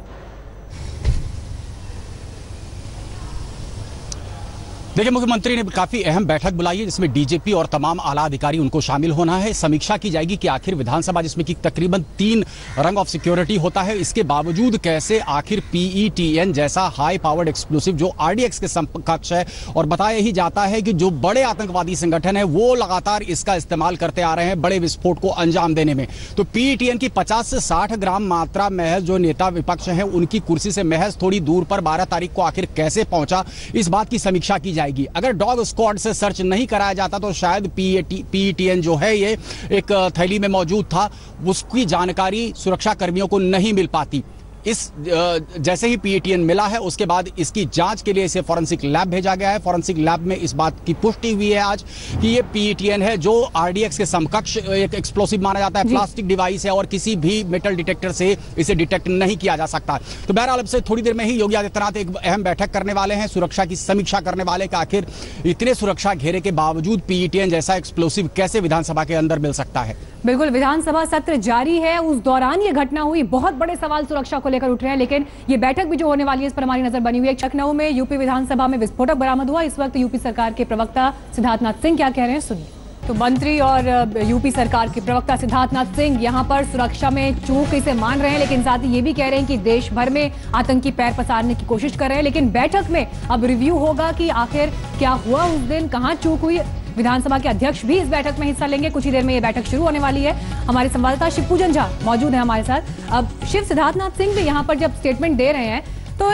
देखिए, मुख्यमंत्री ने काफी अहम बैठक बुलाई है, जिसमें डीजीपी और तमाम आला अधिकारी उनको शामिल होना है। समीक्षा की जाएगी कि आखिर विधानसभा, जिसमें कि तकरीबन 3 रंग ऑफ सिक्योरिटी होता है, इसके बावजूद कैसे आखिर PETN जैसा हाई पावर्ड एक्सप्लोसिव जो RDX के समकक्ष है, और बताया ही जाता है कि जो बड़े आतंकवादी संगठन है वो लगातार इसका इस्तेमाल करते आ रहे हैं बड़े विस्फोट को अंजाम देने में। तो PETN की 50 से 60 ग्राम मात्रा महज जो नेता विपक्ष है उनकी कुर्सी से महज थोड़ी दूर पर 12 तारीख को आखिर कैसे पहुंचा, इस बात की समीक्षा की जाएगी। अगर डॉग स्क्वाड से सर्च नहीं कराया जाता तो शायद PETN जो है ये एक थैली में मौजूद था, उसकी जानकारी सुरक्षा कर्मियों को नहीं मिल पाती। जैसे ही PETN मिला है उसके बाद इसकी जांच के लिए इसे फॉरेंसिक लैब भेजा गया है। फॉरेंसिक लैब में इस बात की पुष्टि हुई है आज कि ये PETN है, जो RDX के समकक्ष एक एक्सप्लोसिव माना जाता है, प्लास्टिक डिवाइस है और किसी भी मेटल डिटेक्टर से इसे डिटेक्ट नहीं किया जा सकता। तो बहरहाल अब से थोड़ी देर में ही योगी आदित्यनाथ एक अहम बैठक करने वाले हैं, सुरक्षा की समीक्षा करने वाले कि आखिर इतने सुरक्षा घेरे के बावजूद PETN जैसा एक्सप्लोसिव कैसे विधानसभा के अंदर मिल सकता है। बिल्कुल, विधानसभा सत्र जारी है, उस दौरान ये घटना हुई। बहुत बड़े सवाल सुरक्षा को लेकर उठ रहे हैं, लेकिन ये बैठक भी जो होने वाली है इस पर हमारी नजर बनी हुई है। लखनऊ में यूपी विधानसभा में विस्फोटक बरामद हुआ। इस वक्त यूपी सरकार के प्रवक्ता सिद्धार्थनाथ सिंह क्या कह रहे हैं, सुनिए। तो मंत्री और यूपी सरकार के प्रवक्ता सिद्धार्थनाथ सिंह यहाँ पर सुरक्षा में चूक इसे मान रहे हैं, लेकिन साथ ही ये भी कह रहे हैं कि देश भर में आतंकी पैर पसारने की कोशिश कर रहे हैं। लेकिन बैठक में अब रिव्यू होगा कि आखिर क्या हुआ उस दिन, कहाँ चूक हुई। विधानसभा के अध्यक्ष भी इस बैठक में हिस्सा लेंगे। कुछ ही देर में यह बैठक शुरू होने वाली है। हमारे संवाददाता शिवपूजन झा मौजूद है हमारे साथ। अब शिव, सिद्धार्थनाथ सिंह भी यहाँ पर जब स्टेटमेंट दे रहे हैं तो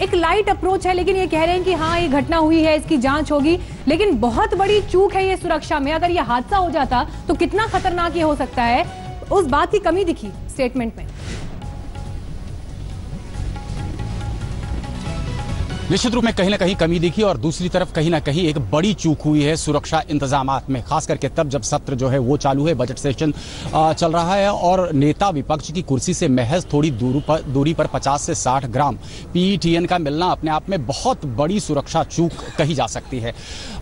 एक लाइट अप्रोच है, लेकिन ये कह रहे हैं कि हाँ ये घटना हुई है, इसकी जांच होगी, लेकिन बहुत बड़ी चूक है ये सुरक्षा में। अगर ये हादसा हो जाता तो कितना खतरनाक ये हो सकता है, उस बात की कमी दिखी स्टेटमेंट में। निश्चित रूप में कहीं ना कहीं कमी दिखी और दूसरी तरफ कहीं ना कहीं एक बड़ी चूक हुई है सुरक्षा इंतजामात में, खास करके तब जब सत्र जो है वो चालू है, बजट सेशन चल रहा है और नेता विपक्ष की कुर्सी से महज थोड़ी दूरी पर 50 से 60 ग्राम PETN का मिलना अपने आप में बहुत बड़ी सुरक्षा चूक कही जा सकती है।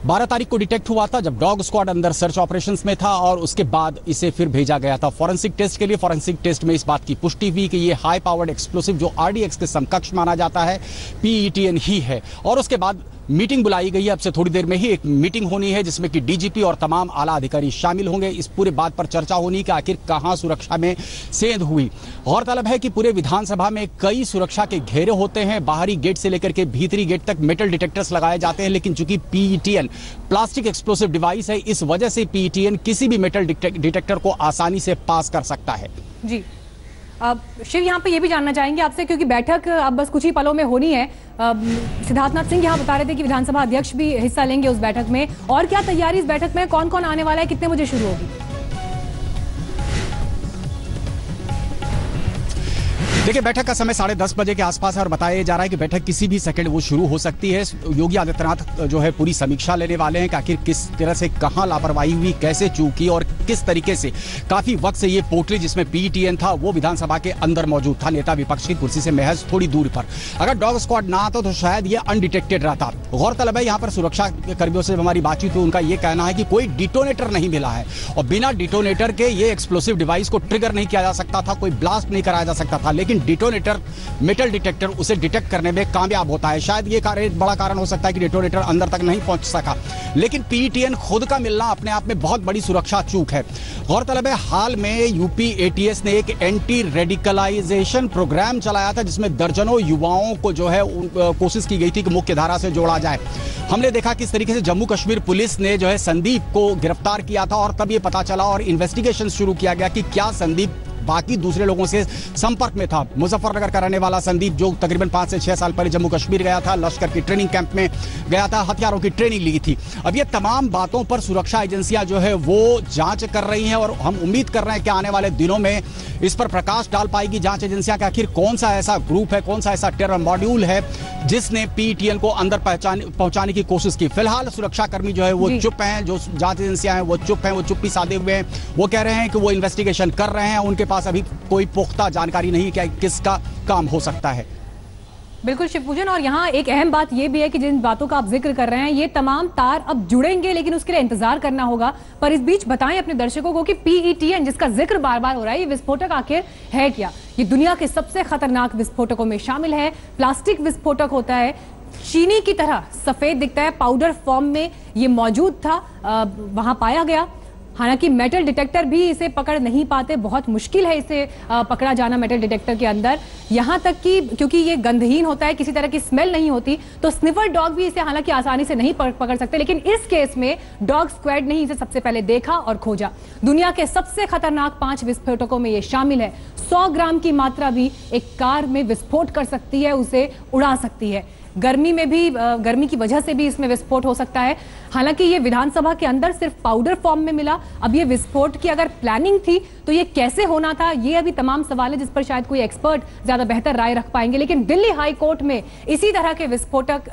12 तारीख को डिटेक्ट हुआ था जब डॉग स्क्वाड अंदर सर्च ऑपरेशंस में था और उसके बाद इसे फिर भेजा गया था फॉरेंसिक टेस्ट के लिए। फॉरेंसिक टेस्ट में इस बात की पुष्टि हुई कि ये हाई पावर्ड एक्सप्लोसिव जो RDX के समकक्ष माना जाता है PETN भी है। और उसके बाद मीटिंग बुलाई गई है, अब से थोड़ी देर में ही एक मीटिंग होनी है जिसमें कि डीजीपी और तमाम आला अधिकारी शामिल होंगे। इस पूरे बात पर चर्चा होनी कि आखिर कहां सुरक्षा में सेंध हुई। गौरतलब है कि पूरे विधानसभा में कई सुरक्षा के घेरे होते हैं, बाहरी गेट से लेकर के भीतरी गेट तक मेटल डिटेक्टर्स लगाए जाते हैं, लेकिन चूंकि पीईटीएन प्लास्टिक एक्सप्लोसिव डिवाइस है, इस वजह से पीईटीएन किसी भी मेटल डिटेक्टर को आसानी से पास कर सकता है। जी शिव, यहाँ पे ये भी जानना चाहेंगे आपसे, क्योंकि बैठक अब बस कुछ ही पलों में होनी है। सिद्धार्थनाथ सिंह यहाँ बता रहे थे कि विधानसभा अध्यक्ष भी हिस्सा लेंगे उस बैठक में, और क्या तैयारी इस बैठक में, कौन कौन आने वाला है, कितने बजे शुरू होगी? देखिए, बैठक का समय 10:30 बजे के आसपास है और बताया जा रहा है कि बैठक किसी भी सेकंड वो शुरू हो सकती है। योगी आदित्यनाथ जो है पूरी समीक्षा लेने वाले हैं कि आखिर किस तरह से कहां लापरवाही हुई, कैसे चूक की और किस तरीके से काफी वक्त से ये पोटली जिसमें पीईटीएन था वो विधानसभा के अंदर मौजूद था, नेता विपक्ष की कुर्सी से महज थोड़ी दूर पर। अगर डॉग स्क्वाड ना आता तो शायद ये अनडिटेक्टेड रहता। गौरतलब है यहाँ पर सुरक्षा कर्मियों से हमारी बातचीत हुई, उनका ये कहना है कि कोई डिटोनेटर नहीं मिला है और बिना डिटोनेटर के ये एक्सप्लोसिव डिवाइस को ट्रिगर नहीं किया जा सकता था, कोई ब्लास्ट नहीं कराया जा सकता था, लेकिन डिटोनेटर मेटल डिटेक्टर उसे डिटेक्ट करने में कामयाब होता है। शायद ये बड़ा कारण हो सकता है कि डिटोनेटर अंदर तक नहीं पहुंच सका, लेकिन पीईटीएन खुद का मिलना अपने आप में बहुत बड़ी सुरक्षा चूक है। गौरतलब है हाल में यूपी एटीएस ने एक एंटी रेडिकलाइजेशन प्रोग्राम चलाया था जिसमें दर्जनों युवाओं को जो है कोशिश की गई थी कि मुख्य धारा से जोड़ा जाए। हमने देखा किस तरीके से जम्मू कश्मीर पुलिस ने जो है संदीप को गिरफ्तार किया था और तब ये पता चला और इन्वेस्टिगेशन शुरू किया गया कि क्या संदीप बाकी दूसरे लोगों से संपर्क में था। मुजफ्फरनगर का रहने वाला संदीप जो तकरीबन 5 से 6 साल पहले जम्मू कश्मीर गया था, लश्कर की ट्रेनिंग कैंप में गया था, हथियारों की ट्रेनिंग ली थी। अब ये तमाम बातों पर सुरक्षा एजेंसियां जो है वो जांच कर रही हैं और हम उम्मीद कर रहे हैं कि आने वाले दिनों में इस पर प्रकाश डाल पाएगी जांच एजेंसियां कि आखिर कौन सा ऐसा ग्रुप है, कौन सा ऐसा टेरर मॉड्यूल है जिसने पीईटीएन को अंदर पहुंचाने की कोशिश की। फिलहाल सुरक्षाकर्मी जो है वो चुप हैं, जो जांच एजेंसियां हैं वो चुप हैं, वो चुप्पी साधे हुए हैं। वो कह रहे हैं कि वो इन्वेस्टिगेशन कर रहे हैं, उनके पास अभी कोई पुख्ता जानकारी नहीं कि किसका काम हो सकता है। बिल्कुल शिवपूजन, और यहाँ एक अहम बात यह भी है कि जिन बातों का आप जिक्र कर रहे हैं ये तमाम तार अब जुड़ेंगे, लेकिन उसके लिए इंतजार करना होगा। पर इस बीच बताएं अपने दर्शकों को कि पीईटीएन जिसका जिक्र बार बार हो रहा है, ये विस्फोटक आखिर है क्या? ये दुनिया के सबसे खतरनाक विस्फोटकों में शामिल है। प्लास्टिक विस्फोटक होता है, चीनी की तरह सफेद दिखता है, पाउडर फॉर्म में ये मौजूद था, वहां पाया गया। हालांकि मेटल डिटेक्टर भी इसे पकड़ नहीं पाते, बहुत मुश्किल है इसे पकड़ा जाना मेटल डिटेक्टर के अंदर। यहां तक कि क्योंकि ये गंधहीन होता है, किसी तरह की स्मेल नहीं होती, तो स्निफर डॉग भी इसे हालांकि आसानी से नहीं पकड़ सकते। लेकिन इस केस में डॉग स्क्वाड ने इसे सबसे पहले देखा और खोजा। दुनिया के सबसे खतरनाक 5 विस्फोटकों में ये शामिल है। 100 ग्राम की मात्रा भी एक कार में विस्फोट कर सकती है, उसे उड़ा सकती है। गर्मी में भी, गर्मी की वजह से भी इसमें विस्फोट हो सकता है। हालांकि ये विधानसभा के अंदर सिर्फ पाउडर फॉर्म में मिला। अब ये विस्फोट की अगर प्लानिंग थी तो ये कैसे होना था, ये अभी तमाम सवाल है जिस पर शायद कोई एक्सपर्ट ज्यादा बेहतर राय रख पाएंगे। लेकिन दिल्ली हाई कोर्ट में इसी तरह के विस्फोटक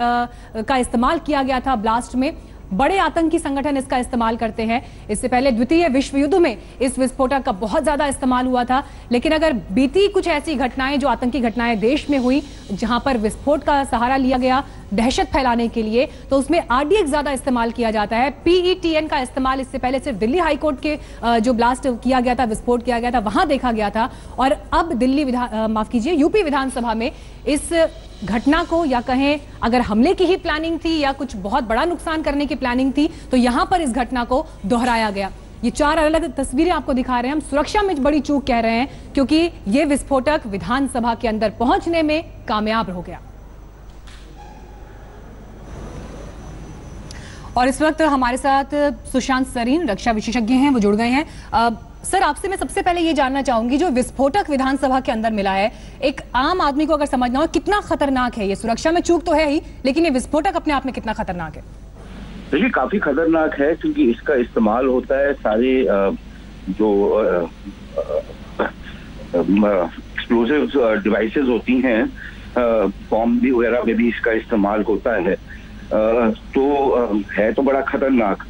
का इस्तेमाल किया गया था ब्लास्ट में। बड़े आतंकी संगठन इसका इस्तेमाल करते हैं। इससे पहले द्वितीय विश्व युद्ध में इस विस्फोटक का बहुत ज्यादा इस्तेमाल हुआ था। लेकिन अगर बीती कुछ ऐसी घटनाएं जो आतंकी घटनाएं देश में हुई जहां पर विस्फोट का सहारा लिया गया दहशत फैलाने के लिए, तो उसमें आरडीएक्स ज्यादा इस्तेमाल किया जाता है। पीईटीएन का इस्तेमाल इससे पहले सिर्फ दिल्ली हाईकोर्ट के जो ब्लास्ट किया गया था, विस्फोट किया गया था, वहां देखा गया था। और अब यूपी विधानसभा में इस घटना को, या कहें अगर हमले की ही प्लानिंग थी या कुछ बहुत बड़ा नुकसान करने की प्लानिंग थी, तो यहां पर इस घटना को दोहराया गया। ये 4 अलग तस्वीरें आपको दिखा रहे हैं। हम सुरक्षा में बड़ी चूक कह रहे हैं क्योंकि ये विस्फोटक विधानसभा के अंदर पहुंचने में कामयाब हो गया। और इस वक्त हमारे साथ सुशांत सरीन, रक्षा विशेषज्ञ हैं, वो जुड़ गए हैं। सर, आपसे मैं सबसे पहले ये जानना चाहूंगी, जो विस्फोटक विधानसभा के अंदर मिला है, एक आम आदमी को अगर समझना हो कितना खतरनाक है ये? सुरक्षा में चूक तो है ही, लेकिन ये विस्फोटक अपने आप में कितना खतरनाक है? देखिए, काफी खतरनाक है क्योंकि इसका इस्तेमाल होता है सारे जो एक्सप्लोसिव डिवाइसेस होती हैं, बॉम्ब भी वगैरह में भी इसका इस्तेमाल होता है। तो है तो बड़ा खतरनाक,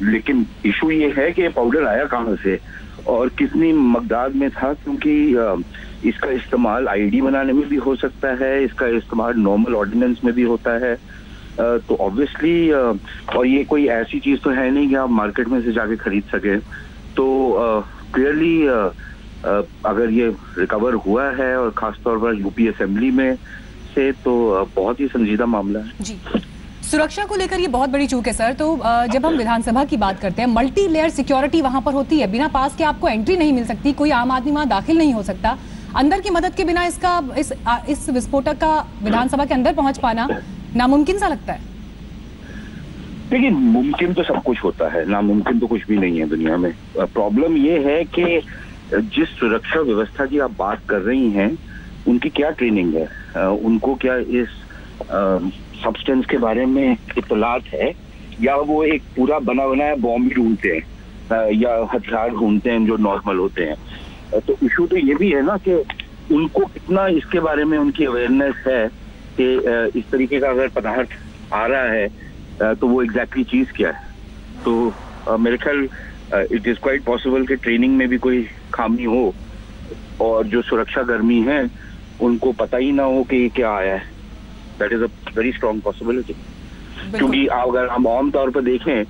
लेकिन इशू ये है कि पाउडर आया कहाँ से और कितनी मकदार में था, क्योंकि इसका इस्तेमाल आईडी बनाने में भी हो सकता है, इसका इस्तेमाल नॉर्मल ऑर्डिनेंस में भी होता है। तो ऑब्वियसली, और ये कोई ऐसी चीज तो है नहीं कि आप मार्केट में से जाके खरीद सके। तो क्लियरली अगर ये रिकवर हुआ है और खासतौर पर यूपी असेंबली में से तो बहुत ही संजीदा मामला है जी। सुरक्षा को लेकर ये बहुत बड़ी चूक है सर। तो जब हम विधानसभा की बात करते हैं, मल्टी लेयर सिक्योरिटी वहां पर होती है, बिना पास के आपको एंट्री नहीं मिल सकती, कोई आम आदमी वहां दाखिल नहीं हो सकता। अंदर की मदद के बिना इस विस्फोटक का विधानसभा के अंदर पहुंच पाना नामुमकिन सा लगता है। देखिए, मुमकिन तो सब कुछ होता है, नामुमकिन तो कुछ भी नहीं है दुनिया में। प्रॉब्लम ये है कि जिस सुरक्षा व्यवस्था की आप बात कर रही हैं, उनकी क्या ट्रेनिंग है, उनको क्या इस सब्सटेंस के बारे में इत्तलात है, या वो एक पूरा बना बनाया बॉम्ब ही ढूंढते हैं या हथियार ढूंढते हैं जो नॉर्मल होते हैं। तो इशू तो ये भी है ना कि उनको कितना इसके बारे में उनकी अवेयरनेस है कि इस तरीके का अगर पदार्थ आ रहा है तो वो एग्जैक्टली चीज क्या है। तो मेरे ख्याल इट इज क्वाइट पॉसिबल कि ट्रेनिंग में भी कोई खामी हो और जो सुरक्षा कर्मी हैं उनको पता ही ना हो कि ये क्या आया है। That is a very strong possibility. क्योंकि अगर हम आम तौर पर देखें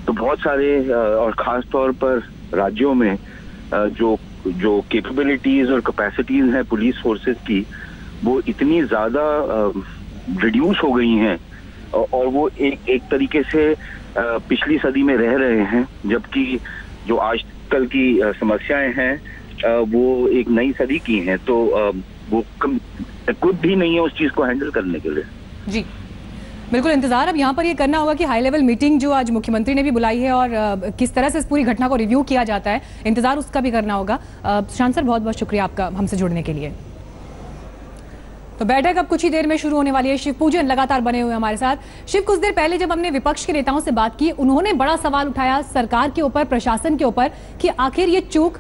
तो बहुत सारे और खास तौर पर राज्यों में जो कैपेबिलिटीज और कैपेसिटीज हैं पुलिस फोर्सेस की, वो इतनी ज्यादा रिड्यूस हो गई हैं और वो एक तरीके से पिछली सदी में रह रहे हैं, जबकि जो आजकल की समस्याएं हैं वो एक नई सदी की हैं। तो वो खुद भी नहीं है उस चीज को हैंडल करने के लिए। जी बिल्कुल, इंतजार अब यहाँ पर ये करना होगा कि हाई लेवल मीटिंग जो आज मुख्यमंत्री ने भी बुलाई है और किस तरह से इस पूरी घटना को रिव्यू किया जाता है, इंतजार उसका भी करना होगा। सुशांत सर, बहुत बहुत शुक्रिया आपका हमसे जुड़ने के लिए। तो बैठक अब कुछ ही देर में शुरू होने वाली है। शिव पूजन लगातार बने हुए हमारे साथ। शिव, कुछ देर पहले जब हमने विपक्ष के नेताओं से बात की, उन्होंने बड़ा सवाल उठाया सरकार के ऊपर, प्रशासन के ऊपर, कि आखिर ये चूक।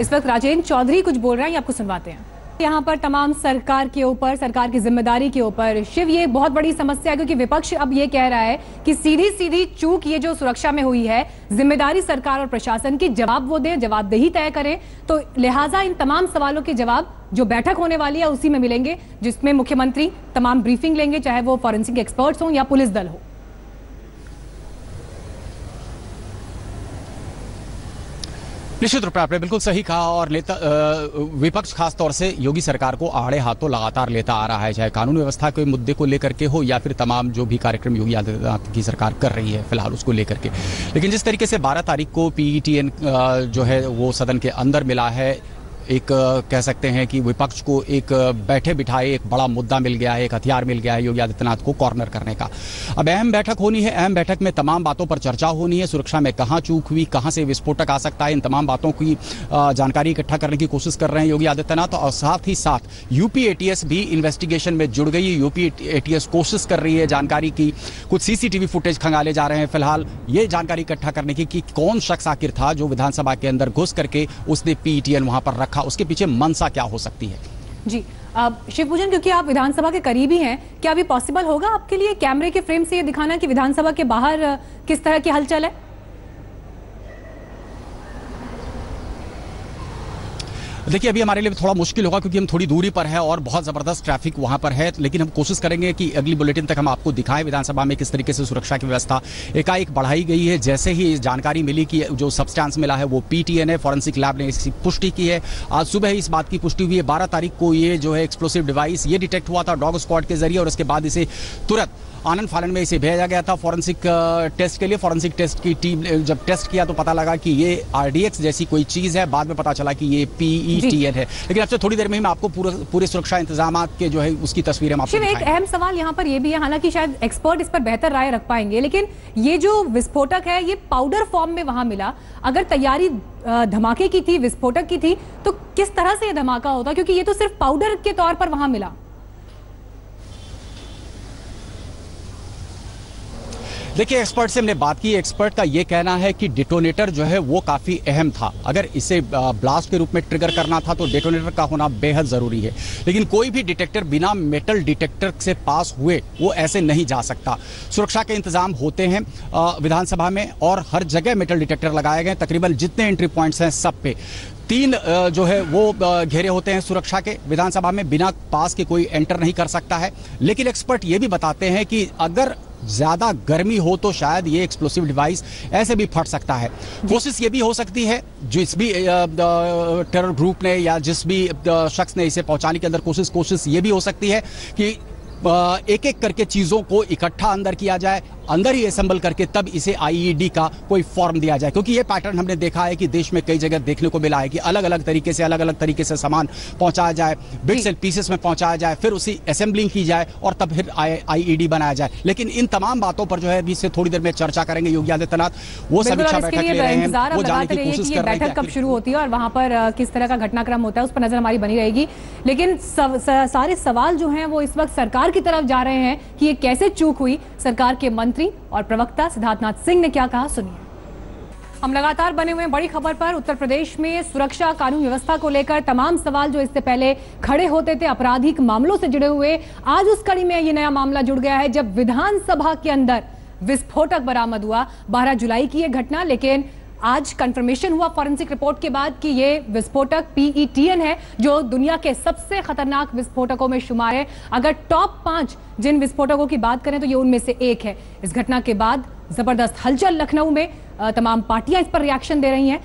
इस वक्त राजेंद्र चौधरी कुछ बोल रहे हैं, ये आपको सुनवाते हैं। यहाँ पर तमाम सरकार के ऊपर, सरकार की जिम्मेदारी के ऊपर। शिव, ये बहुत बड़ी समस्या है क्योंकि विपक्ष अब ये कह रहा है कि सीधी सीधी चूक ये जो सुरक्षा में हुई है, जिम्मेदारी सरकार और प्रशासन की, जवाब वो दें, जवाबदेही तय करें। तो लिहाजा इन तमाम सवालों के जवाब जो बैठक होने वाली है उसी में मिलेंगे, जिसमें मुख्यमंत्री तमाम ब्रीफिंग लेंगे, चाहे वो फॉरेंसिक एक्सपर्ट्स हों या पुलिस दल हो। निश्चित रूप में आपने बिल्कुल सही कहा और विपक्ष खास तौर से योगी सरकार को आड़े हाथों लगातार लेता आ रहा है, चाहे कानून व्यवस्था के मुद्दे को लेकर के हो या फिर तमाम जो भी कार्यक्रम योगी आदित्यनाथ की सरकार कर रही है फिलहाल उसको लेकर के। लेकिन जिस तरीके से 12 तारीख को पीईटीएन जो है वो सदन के अंदर मिला है, एक कह सकते हैं कि विपक्ष को एक बैठे बिठाए एक बड़ा मुद्दा मिल गया है, एक हथियार मिल गया है योगी आदित्यनाथ को कॉर्नर करने का। अब अहम बैठक होनी है, अहम बैठक में तमाम बातों पर चर्चा होनी है। सुरक्षा में कहाँ चूक हुई, कहाँ से विस्फोटक आ सकता है, इन तमाम बातों की जानकारी इकट्ठा करने की कोशिश कर रहे हैं योगी आदित्यनाथ। और साथ ही साथ यूपी एटीएस भी इन्वेस्टिगेशन में जुड़ गई है। यूपी एटीएस कोशिश कर रही है जानकारी की, कुछ सीसीटीवी फुटेज खंगाले जा रहे हैं फिलहाल ये जानकारी इकट्ठा करने की कि कौन शख्स आखिर था जो विधानसभा के अंदर घुस करके उसने पीईटीएन वहां पर रखा, उसके पीछे मंशा क्या हो सकती है। जी शिवपूजन, क्योंकि आप विधानसभा के करीबी हैं, क्या अभी पॉसिबल होगा आपके लिए कैमरे के फ्रेम से ये दिखाना कि विधानसभा के बाहर किस तरह की हलचल है? देखिए, अभी हमारे लिए थोड़ा मुश्किल होगा क्योंकि हम थोड़ी दूरी पर है और बहुत ज़बरदस्त ट्रैफिक वहां पर है, लेकिन हम कोशिश करेंगे कि अगली बुलेटिन तक हम आपको दिखाएं विधानसभा में किस तरीके से सुरक्षा की व्यवस्था एकाएक बढ़ाई गई है। जैसे ही जानकारी मिली कि जो सब्सटेंस मिला है वो पीटीएन है, फॉरेंसिक लैब ने इसकी पुष्टि की है। आज सुबह इस बात की पुष्टि हुई है। 12 तारीख को ये जो है एक्सप्लोसिव डिवाइस ये डिटेक्ट हुआ था डॉग स्क्वाड के जरिए और उसके बाद इसे तुरंत आनंद फानन में इसे भेजा गया था फॉरेंसिक टेस्ट के लिए। फॉरेंसिक टेस्ट की टीम ने जब टेस्ट किया तो पता लगा कि ये आरडीएक्स जैसी कोई चीज है, बाद में पता चला कि ये पीईटीएन है। लेकिन अब से थोड़ी देर में मैं आपको पूरे सुरक्षा इंतजाम के जो है उसकी तस्वीरें आपको दिखाएंगे। एक अहम सवाल यहाँ पर ये भी है, हालांकि शायद एक्सपर्ट इस पर बेहतर राय रख पाएंगे, लेकिन ये जो विस्फोटक है ये पाउडर फॉर्म में वहां मिला। अगर तैयारी धमाके की थी, विस्फोटक की थी, तो किस तरह से ये धमाका होता, क्योंकि ये तो सिर्फ पाउडर के तौर पर वहां मिला। देखिए, एक्सपर्ट से हमने बात की। एक्सपर्ट का ये कहना है कि डिटोनेटर जो है वो काफ़ी अहम था। अगर इसे ब्लास्ट के रूप में ट्रिगर करना था तो डिटोनेटर का होना बेहद ज़रूरी है, लेकिन कोई भी डिटेक्टर बिना मेटल डिटेक्टर से पास हुए वो ऐसे नहीं जा सकता। सुरक्षा के इंतजाम होते हैं विधानसभा में और हर जगह मेटल डिटेक्टर लगाए गए। तकरीबन जितने एंट्री पॉइंट्स हैं सब पे 3 जो है वो घेरे होते हैं सुरक्षा के। विधानसभा में बिना पास के कोई एंटर नहीं कर सकता है। लेकिन एक्सपर्ट ये भी बताते हैं कि अगर ज्यादा गर्मी हो तो शायद ये एक्सप्लोसिव डिवाइस ऐसे भी फट सकता है। कोशिश ये भी हो सकती है जिस भी टेरर ग्रुप ने या जिस भी शख्स ने इसे पहुंचाने के अंदर कोशिश ये भी हो सकती है कि एक एक करके चीजों को इकट्ठा अंदर किया जाए, अंदर ही असेंबल करके तब इसे आईईडी का कोई फॉर्म दिया जाए, क्योंकि ये पैटर्न हमने देखा है कि देश में कई जगह देखने को मिला है कि अलग अलग तरीके से सामान पहुंचाया जाए, बिट्स एंड पीसेस में पहुंचाया जाए, फिर उसी असेंबलिंग की जाए और तब फिर आईईडी बनाया जाए। लेकिन इन तमाम बातों पर जो है अभी से थोड़ी देर में चर्चा करेंगे योगी आदित्यनाथ, वो समीक्षा बैठक ले रहे हैं, वो जानने की कोशिश कर रहे हैं बैठक कब शुरू होती है और वहां पर किस तरह का घटनाक्रम होता है उस पर नजर हमारी बनी रहेगी। लेकिन सारे सवाल जो हैं वो इस वक्त सरकार की तरफ जा रहे हैं कि ये कैसे चूक हुई। सरकार के मंत्री और प्रवक्ता सिद्धार्थनाथ सिंह ने क्या कहा, सुनिए। हम लगातार बने हुए हैं बड़ी खबर पर। उत्तर प्रदेश में सुरक्षा कानून व्यवस्था को लेकर तमाम सवाल जो इससे पहले खड़े होते थे आपराधिक मामलों से जुड़े हुए, आज उस कड़ी में ये नया मामला जुड़ गया है जब विधानसभा के अंदर विस्फोटक बरामद हुआ। 12 जुलाई की यह घटना, लेकिन आज कंफर्मेशन हुआ फॉरेंसिक रिपोर्ट के बाद कि ये विस्फोटक PETN है जो दुनिया के सबसे खतरनाक विस्फोटकों में शुमार है। अगर टॉप 5 जिन विस्फोटकों की बात करें तो ये उनमें से एक है। इस घटना के बाद जबरदस्त हलचल लखनऊ में, तमाम पार्टियां इस पर रिएक्शन दे रही हैं।